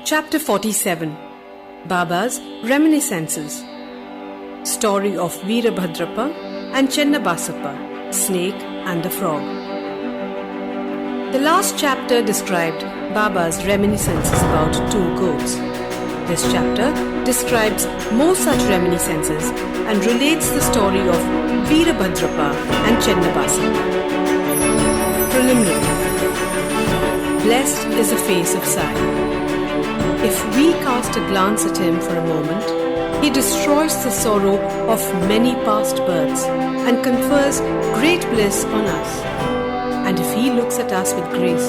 Chapter 47 Baba's Reminiscences. Story of Veerabhadrappa and Chennabasappa, Snake and the Frog. The last chapter described Baba's reminiscences about two goats. This chapter describes more such reminiscences and relates the story of Veerabhadrappa and Chennabasappa. Preliminary. Blessed is the face of Sai. If we cast a glance at him for a moment, he destroys the sorrow of many past births and confers great bliss on us. And if he looks at us with grace,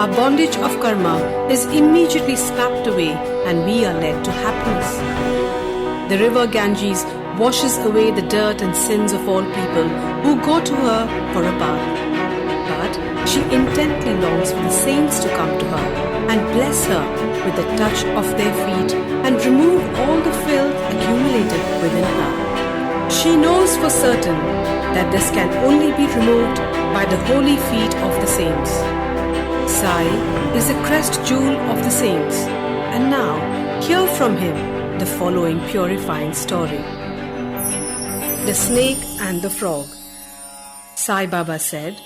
our bondage of karma is immediately snapped away and we are led to happiness. The river Ganges washes away the dirt and sins of all people who go to her for a bath. But she intently longs for the saints to come to her and bless her with the touch of their feet and remove all the filth accumulated within her. She knows for certain that this can only be removed by the holy feet of the saints. Sai is the crest jewel of the saints, and now hear from him the following purifying story. The Snake and the Frog. Sai-Baba said,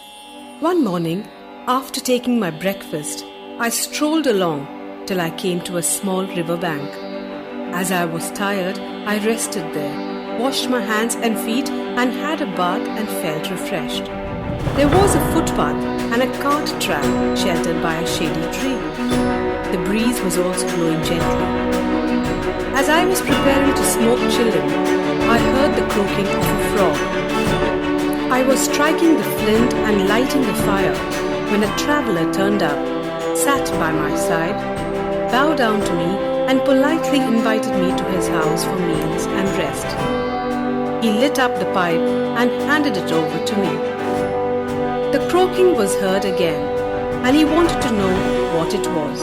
"One morning, after taking my breakfast, I strolled along till I came to a small river bank. As I was tired, I rested there, washed my hands and feet and had a bath and felt refreshed. There was a footpath and a cart track sheltered by a shady tree. The breeze was also blowing gently. As I was preparing to smoke chillum, I heard the croaking of a frog. I was striking the flint and lighting the fire when a traveller turned up, sat by my side, bowed down to me and politely invited me to his house for meals and rest. He lit up the pipe and handed it over to me. The croaking was heard again, and he wanted to know what it was.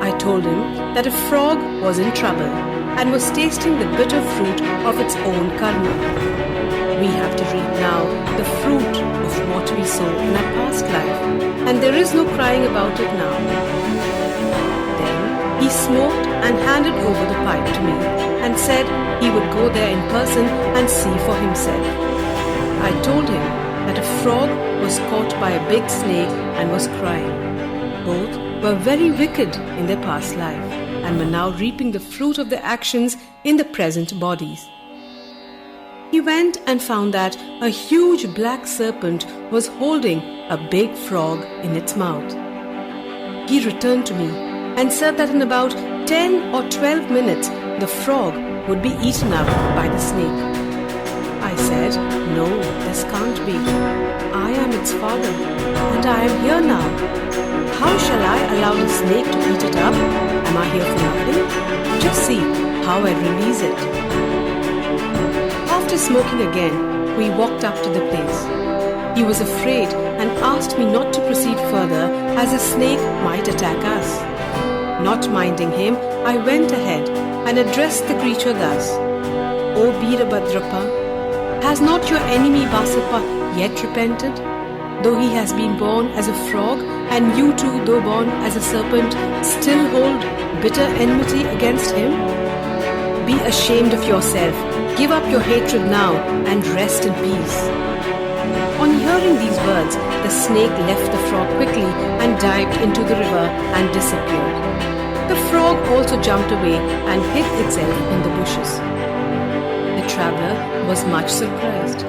I told him that a frog was in trouble and was tasting the bitter fruit of its own karma. We have to reap now the fruit of what we sow in our past life, and there is no crying about it now." Then he smoked and handed over the pipe to me and said he would go there in person and see for himself. I told him that a frog was caught by a big snake and was crying. Both were very wicked in their past life and were now reaping the fruit of their actions in the present bodies. He went and found that a huge black serpent was holding a big frog in its mouth. He returned to me and said that in about 10 or 12 minutes the frog would be eaten up by the snake. I said, "No, this can't be. I am its father, and I am here now. How shall I allow the snake to eat it up? Am I here for nothing? Just see how I release it." After smoking again, we walked up to the place. He was afraid and asked me not to proceed further as a snake might attack us. Not minding him, I went ahead and addressed the creature thus, "O Veerabhadrappa, has not your enemy Basappa yet repented? Though he has been born as a frog, and you too, though born as a serpent, still hold bitter enmity against him? Be ashamed of yourself, give up your hatred now, and rest in peace." On hearing these words, the snake left the frog quickly and dived into the river and disappeared. The frog also jumped away and hid itself in the bushes. The traveller was much surprised.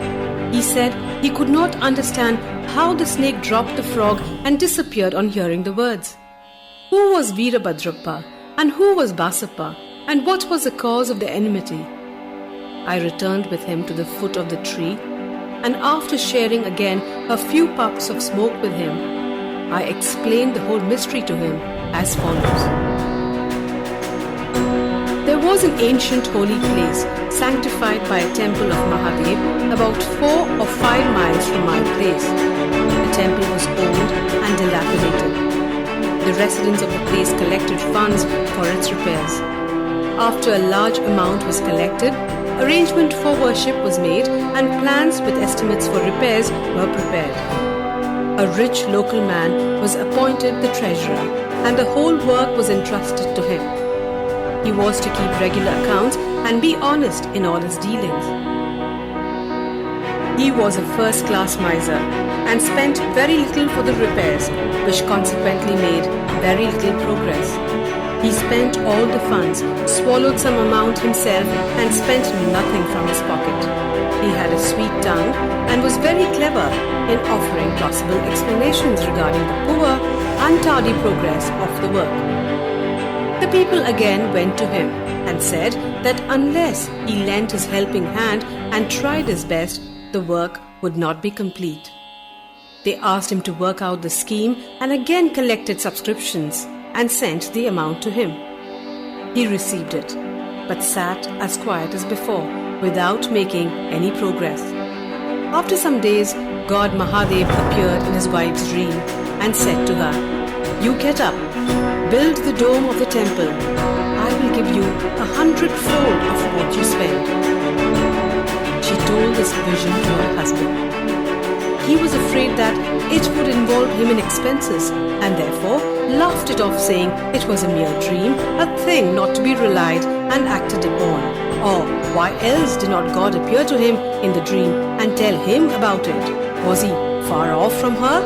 He said he could not understand how the snake dropped the frog and disappeared on hearing the words. Who was Veerabhadrappa and who was Basappa, and what was the cause of the enmity? I returned with him to the foot of the tree, and after sharing again a few puffs of smoke with him, I explained the whole mystery to him as follows. There was an ancient holy place sanctified by a temple of Mahadev about 4 or 5 miles from my place. The temple was old and dilapidated. The residents of the place collected funds for its repairs. After a large amount was collected, arrangement for worship was made and plans with estimates for repairs were prepared. A rich local man was appointed the treasurer and the whole work was entrusted to him. He was to keep regular accounts and be honest in all his dealings. He was a first-class miser and spent very little for the repairs, which consequently made very little progress. He spent all the funds, swallowed some amount himself, and spent nothing from his pocket. He had a sweet tongue and was very clever in offering possible explanations regarding the poor, untardy progress of the work. The people again went to him and said that unless he lent his helping hand and tried his best, the work would not be complete. They asked him to work out the scheme and again collected subscriptions and sent the amount to him. He received it, but sat as quiet as before, without making any progress. After some days, God Mahadev appeared in his wife's dream and said to her, "You get up, build the dome of the temple. I will give you 100-fold of what you spend." She told this vision to her husband. He was afraid that it would involve him in expenses and therefore laughed it off, saying it was a mere dream, a thing not to be relied and acted upon. Or why else did not God appear to him in the dream and tell him about it? Was he far off from her?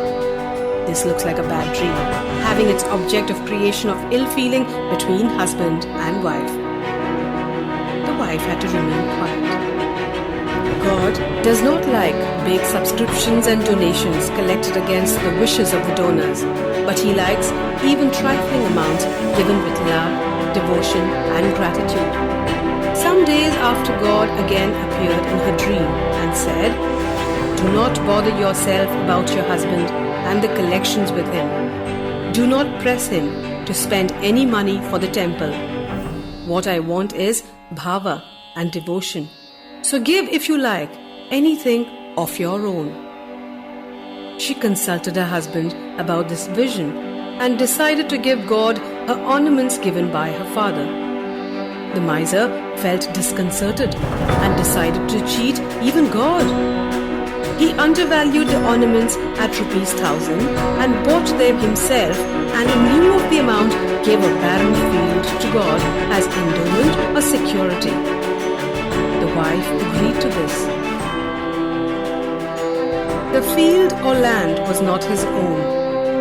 This looks like a bad dream, having its object of creation of ill feeling between husband and wife. The wife had to remain quiet. God does not like big subscriptions and donations collected against the wishes of the donors, but He likes even trifling amounts given with love, devotion and gratitude. Some days after, God again appeared in her dream and said, "Do not bother yourself about your husband and the collections with him. Do not press him to spend any money for the temple. What I want is bhava and devotion. So give, if you like, anything of your own." She consulted her husband about this vision and decided to give God her ornaments given by her father. The miser felt disconcerted and decided to cheat even God. He undervalued the ornaments at ₹1,000 and bought them himself, and in lieu of the amount gave a barren field to God as endowment or security. The wife agreed to this. The field or land was not his own.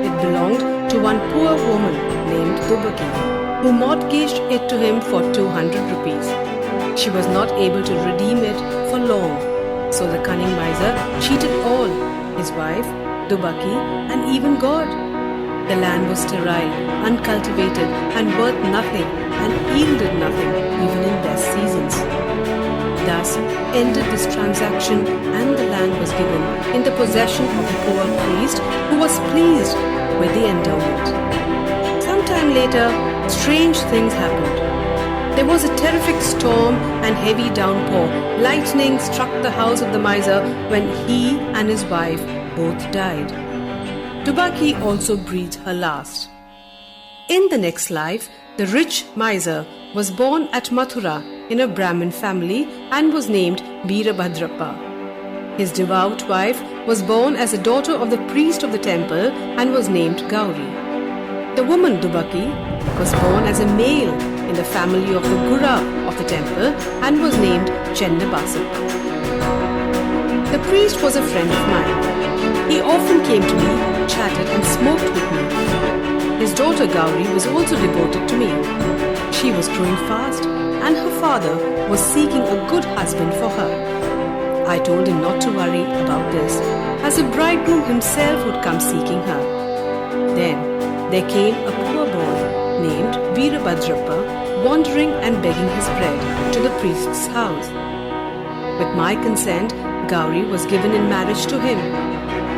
It belonged to one poor woman named Dubaki, who mortgaged it to him for 200 rupees. She was not able to redeem it for long, so the cunning miser cheated all, his wife, Dubaki, and even God. The land was sterile, uncultivated, and worth nothing, and yielded nothing, even in best seasons. Thus ended this transaction, and the land was given in the possession of the poor priest, who was pleased with the endowment. Sometime later, strange things happened. There was a terrific storm and heavy downpour. Lightning struck the house of the miser when he and his wife both died. Dubaki also breathed her last. In the next life, the rich miser was born at Mathura in a Brahmin family and was named Veerabhadrappa. His devout wife was born as a daughter of the priest of the temple and was named Gauri. The woman Dubaki was born as a male in the family of the Gura of the temple and was named Chennabasap. The priest was a friend of mine. He often came to me, chatted and smoked with me. His daughter Gauri was also devoted to me. She was growing fast and her father was seeking a good husband for her. I told him not to worry about this, as the bridegroom himself would come seeking her. Then there came a poor boy named Veerabhadrappa wandering and begging his bread to the priest's house. With my consent, Gauri was given in marriage to him.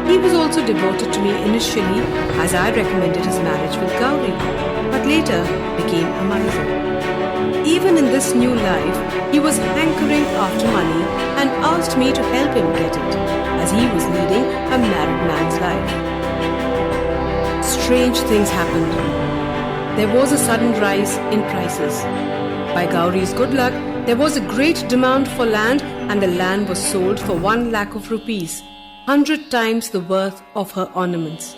He was also devoted to me initially, as I recommended his marriage with Gauri, but later became a miser. Even in this new life, he was hankering after money and asked me to help him get it, as he was leading a married man's life. Strange things happened. There was a sudden rise in prices. By Gauri's good luck, there was a great demand for land, and the land was sold for 1 lakh of rupees, 100 times the worth of her ornaments.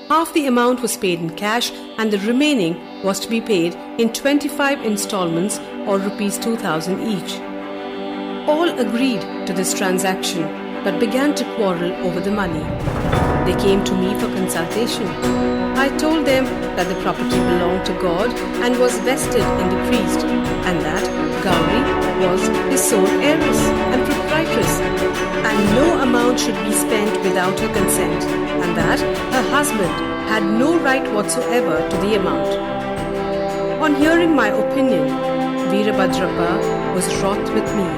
Half the amount was paid in cash and the remaining was to be paid in 25 installments or rupees 2,000 each. All agreed to this transaction but began to quarrel over the money. They came to me for consultation. I told them that the property belonged to God and was vested in the priest, and that Gauri was his sole heiress and proprietress, and no amount should be spent without her consent, and that her husband had no right whatsoever to the amount. On hearing my opinion, Veerabhadrappa was wroth with me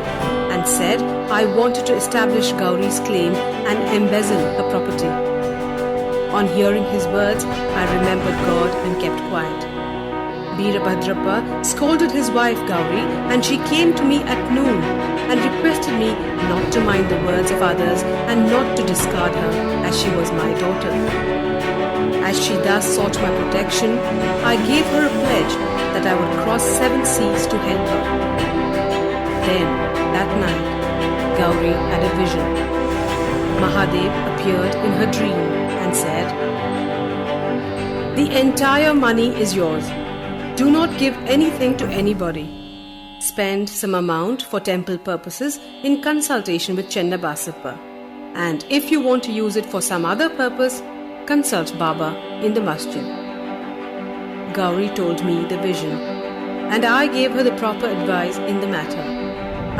and said I wanted to establish Gauri's claim and embezzle her property. On hearing his words, I remembered God and kept quiet. Veerabhadrappa scolded his wife Gauri, and she came to me at noon and requested me not to mind the words of others and not to discard her, as she was my daughter. As she thus sought my protection, I gave her a pledge that I would cross 7 seas to help her. Then, that night, Gauri had a vision. Mahadev appeared in her dream and said, "The entire money is yours. Do not give anything to anybody. Spend some amount for temple purposes in consultation with Chennabasappa. And if you want to use it for some other purpose, consult Baba in the masjid." Gauri told me the vision, and I gave her the proper advice in the matter.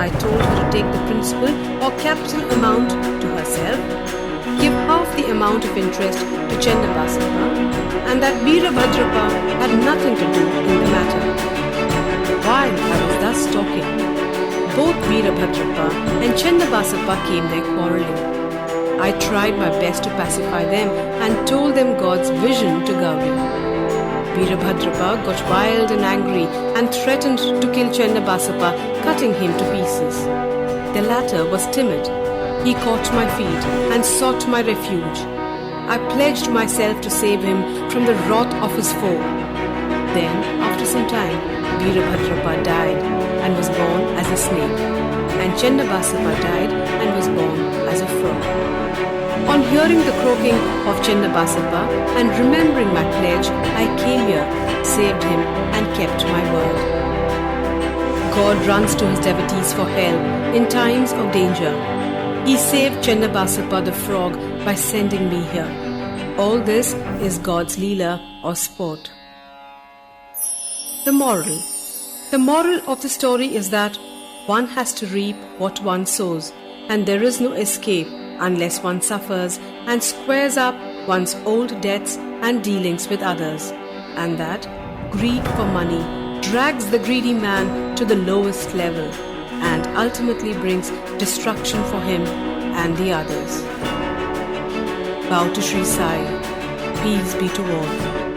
I told her to take the principal or capital amount to herself, give half the amount of interest to Chennabasappa, and that Veerabhadrappa had nothing to do in the matter. While I was thus talking, both Veerabhadrappa and Chennabasappa came there quarrelling. I tried my best to pacify them and told them God's vision to Gauri. Veerabhadrappa got wild and angry and threatened to kill Chennabasappa, cutting him to pieces. The latter was timid. He caught my feet and sought my refuge. I pledged myself to save him from the wrath of his foe. Then, after some time, Veerabhadrappa died and was born as a snake, and Chennabasappa died and was born as a frog. On hearing the croaking of Chennabasappa and remembering my pledge, I came here, saved him, and kept my word. God runs to his devotees for help in times of danger. He saved Chennabasappa the frog by sending me here. All this is God's Leela or sport. The moral. The moral of the story is that one has to reap what one sows, and there is no escape unless one suffers and squares up one's old debts and dealings with others, and that greed for money drags the greedy man to the lowest level and ultimately brings destruction for him and the others. Bow to Sri Sai. Peace be to all.